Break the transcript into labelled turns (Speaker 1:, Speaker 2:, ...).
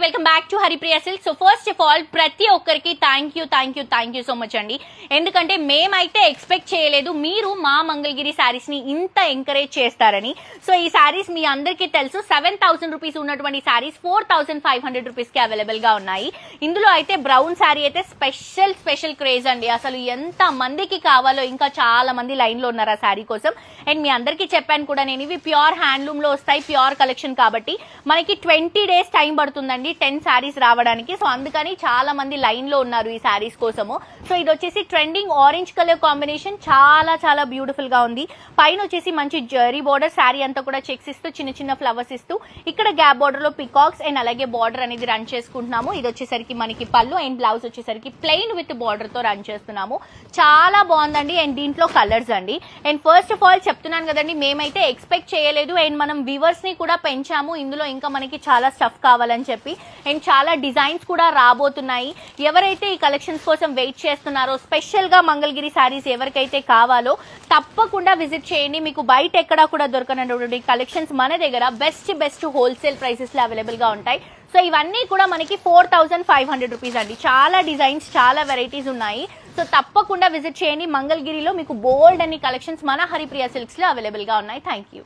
Speaker 1: Welcome back to Haripriya silk. So first of all ప్రతి ఒక్కరికి thank you so much అండి. ఎందుకంటే మేమైతే ఎక్స్పెక్ట్ చేయలేదు మీరు మా మంగళగిరి శారీస్ ని ఇంత ఎంకరేజ్ చేస్తారని. సో ఈ శారీస్ మీ అందరికీ తెలుసు 7,000 రూపీస్ ఉన్నటువంటి శారీస్ 4,500 రూపీస్ కి అవైలబుల్ గా ఉన్నాయి. ఇందులో అయితే బ్రౌన్ శారీ అయితే స్పెషల్ క్రేజ్ అండి. అసలు ఎంత మందికి కావాలో, ఇంకా చాలా మంది లైన్ లో ఉన్నారు ఆ శారీ కోసం. అండ్ మీ అందరికీ చెప్పాను కూడా నేను, ఇవి ప్యూర్ హ్యాండ్లూమ్ లో వస్తాయి, ప్యూర్ కలెక్షన్ కాబట్టి మనకి 20 డేస్ టైం పడుతుందండి 10 శారీస్ రావడానికి. సో అందుకని చాలా మంది లైన్ లో ఉన్నారు ఈ శారీస్ కోసము. సో ఇది వచ్చేసి ట్రెండింగ్ ఆరెంజ్ కలర్ కాంబినేషన్, చాలా బ్యూటిఫుల్ గా ఉంది. పైన వచ్చేసి మంచి జరీ బోర్డర్, శారీ అంతా కూడా చెక్స్ ఇస్తూ చిన్న ఫ్లవర్స్ ఇస్తూ ఇక్కడ గ్యాప్ బోర్డర్ లో పికాక్స్ అండ్ అలాగే బార్డర్ అనేది రన్ చేసుకుంటున్నాము. ఇది వచ్చేసరికి మనకి పళ్ళు అండ్ బ్లౌజ్ వచ్చేసరికి ప్లెయిన్ విత్ బార్డర్ తో రన్ చేస్తున్నాము. చాలా బాగుందండి. అండ్ దీంట్లో కలర్స్ అండి. అండ్ ఫస్ట్ ఆఫ్ ఆల్ చెప్తున్నాను కదండి, మేమైతే ఎక్స్పెక్ట్ చేయలేదు. అండ్ మనం వ్యూవర్స్ ని కూడా పెంచాము ఇందులో, ఇంకా మనకి చాలా స్టఫ్ కావాలని చెప్పి. అండ్ చాలా డిజైన్స్ కూడా రాబోతున్నాయి. ఎవరైతే ఈ కలెక్షన్స్ కోసం వెయిట్ చేస్తున్నారో, స్పెషల్ గా మంగళగిరి శారీస్ ఎవరికైతే కావాలో తప్పకుండా విజిట్ చేయండి. మీకు బయట ఎక్కడా కూడా దొరకనటువంటి కలెక్షన్స్ మన దగ్గర బెస్ట్ హోల్సేల్ ప్రైసెస్ లో అవైలబుల్ గా ఉంటాయి. సో ఇవన్నీ కూడా మనకి 4,500 రూపీస్ అండి. చాలా డిజైన్స్, చాలా వెరైటీస్ ఉన్నాయి. సో తప్పకుండా విజిట్ చేయండి. మంగళగిరిలో మీకు బోల్డ్ అన్ని కలెక్షన్స్ మన హరిప్రియ సిల్క్స్ లో అవైలబుల్ గా ఉన్నాయి. Thank you.